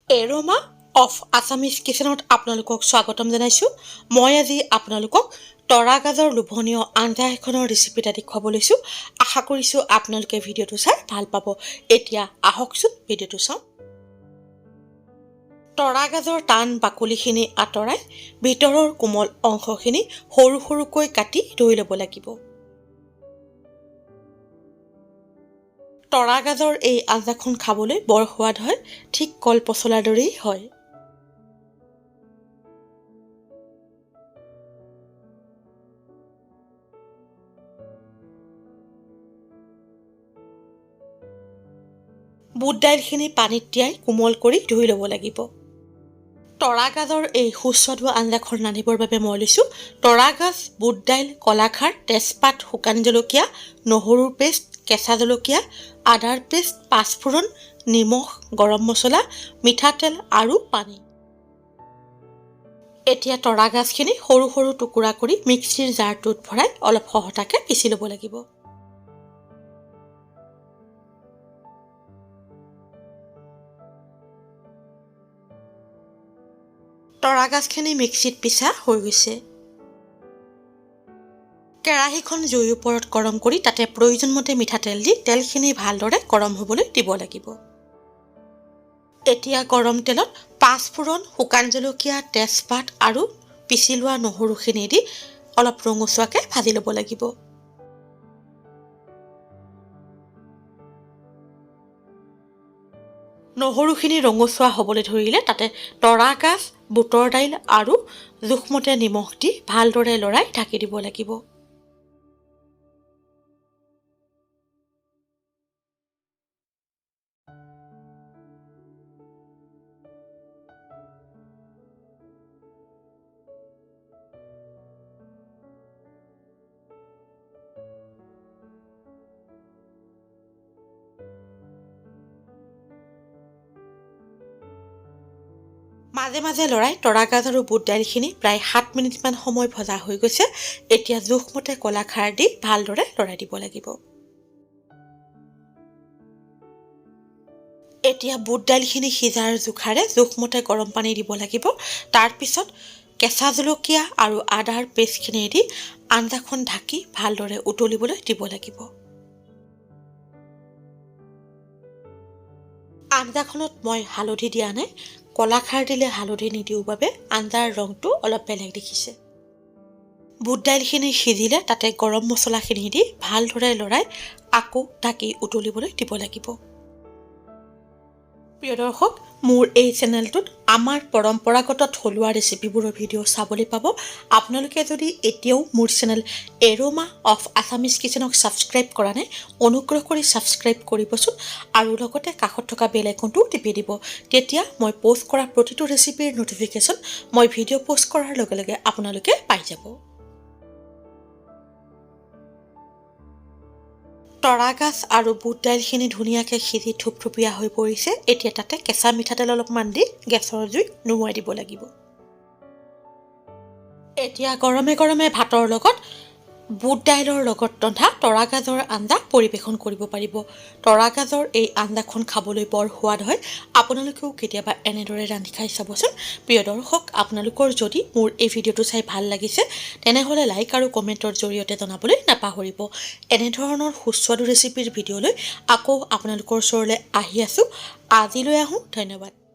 Aroma of Assamese কিচেনত আপোনালোকক স্বাগতম জনাইছোঁ। মই আজি আপোনালোকক তৰা গাজৰ লোভনীয় আঞ্জা এখনৰ ৰেচিপি এটা দেখুৱাব লৈছোঁ। আশা কৰিছোঁ আপোনালোকে ভিডিঅ'টো চাই ভাল পাব। এতিয়া আহকচোন ভিডিঅ'টো চাওঁ। তৰা গাজৰ টান বাকলিখিনি আঁতৰাই ভিতৰৰ কোমল অংশখিনি সৰু সৰুকৈ কাটি ধুই ল'ব লাগিব। তৰা গাজৰ এই আঞ্জাখন খাবলৈ বৰ সোৱাদ হয়, ঠিক কল পচলাৰ দৰেই হয়। বুট দাইলখিনি পানীত তিয়াই কোমল কৰি ধুই ল'ব লাগিব। তৰা গাজৰ এই সুস্বাদু আঞ্জাখন ৰান্ধিবৰ বাবে মই লৈছোঁ তৰা গাজ, বুট দাইল, কলাখাৰ, তেজপাত, শুকান জলকীয়া, নহৰুৰ পেষ্ট, কেঁচা জলকীয়া, আদাৰ পেষ্ট, পাঁচফোৰণ, নিমখ, গৰম মছলা, মিঠাতেল আৰু পানী। এতিয়া তৰা গাজখিনি সৰু সৰু টুকুৰা কৰি মিক্সিৰ জাৰটোত ভৰাই অলপ সহতাকৈ পিচি ল'ব লাগিব। তৰা গাজখিনি মিক্সিত পিছা হৈ গৈছে। কেৰাহীখন জুইৰ ওপৰত গৰম কৰি তাতে প্ৰয়োজনমতে মিঠাতেল দি তেলখিনি ভালদৰে গৰম হ'বলৈ দিব লাগিব। এতিয়া গৰম তেলত পাঁচফোৰণ, শুকান জলকীয়া, তেজপাত আৰু পিচি লোৱা নহৰুখিনি দি অলপ ৰঙচুৱাকৈ ভাজি ল'ব লাগিব। নহৰুখিনি ৰঙচুৱা হ'বলৈ ধৰিলে তাতে তৰা গাজ, বুটৰ দাইল আৰু জোখমতে নিমখ দি ভালদৰে লৰাই ঢাকি দিব লাগিব। মাজে মাজে লৰাই তৰা গাজ আৰু বুট দাইলখিনি প্ৰায় 7 মিনিটমান সময় ভজা হৈ গৈছে। এতিয়া জোখমতে কলাখাৰ দি ভালদৰে লৰাই দিব লাগিব। এতিয়া বুট দাইলখিনি সিজাৰ জোখাৰে জোখমতে গৰম পানী দিব লাগিব। তাৰপিছত কেঁচা জলকীয়া আৰু আদাৰ পেষ্টখিনি দি আঞ্জাখন ঢাকি ভালদৰে উতলিবলৈ দিব লাগিব। আঞ্জাখনত মই হালধি দিয়া নাই, কলাখাৰ দিলে হালধি নিদিওঁ বাবে আঞ্জাৰ ৰংটো অলপ বেলেগ দেখিছে। বুট দাইলখিনি সিজিলে তাতে গৰম মছলাখিনি দি ভালদৰে লৰাই আকৌ ঢাকি উতলিবলৈ দিব লাগিব। প্ৰিয় দৰ্শক, মোৰ এই চেনেলটোত আমাৰ পৰম্পৰাগত থলুৱা ৰেচিপিবোৰৰ ভিডিঅ' চাবলৈ পাব। আপোনালোকে যদি এতিয়াও মোৰ চেনেল এৰোমা অফ আছামিজ কিচেনক ছাবস্ক্ৰাইব কৰা নাই, অনুগ্ৰহ কৰি ছাবস্ক্ৰাইব কৰিবচোন আৰু লগতে কাষত থকা বেল আইকনটো টিপি দিব। তেতিয়া মই প'ষ্ট কৰা প্ৰতিটো ৰেচিপিৰ ন'টিফিকেশ্যন মই ভিডিঅ' প'ষ্ট কৰাৰ লগে লগে আপোনালোকে পাই যাব। তৰা গাজ আৰু বুট দাইলখিনি ধুনীয়াকৈ সিজি থুপথুপীয়া হৈ পৰিছে। এতিয়া তাতে কেঁচা মিঠাতেল অলপমান দি গেছৰ জুই নুমুৱাই দিব লাগিব। এতিয়া গৰমে গৰমে ভাতৰ লগত বুট দাইলৰ লগত ৰন্ধা তৰা গাজৰ আঞ্জা পৰিৱেশন কৰিব পাৰিব। তৰা গাজৰ এই আঞ্জাখন খাবলৈ বৰ সোৱাদ হয়। আপোনালোকেও কেতিয়াবা এনেদৰে ৰান্ধি খাই চাবচোন। প্ৰিয় দৰ্শক, আপোনালোকৰ যদি মোৰ এই ভিডিঅ'টো চাই ভাল লাগিছে তেনেহ'লে লাইক আৰু কমেণ্টৰ জৰিয়তে জনাবলৈ নাপাহৰিব। এনেধৰণৰ সুস্বাদু ৰেচিপিৰ ভিডিঅ'লৈ আকৌ আপোনালোকৰ ওচৰলৈ আহি আছোঁ। আজিলৈ আহোঁ, ধন্যবাদ।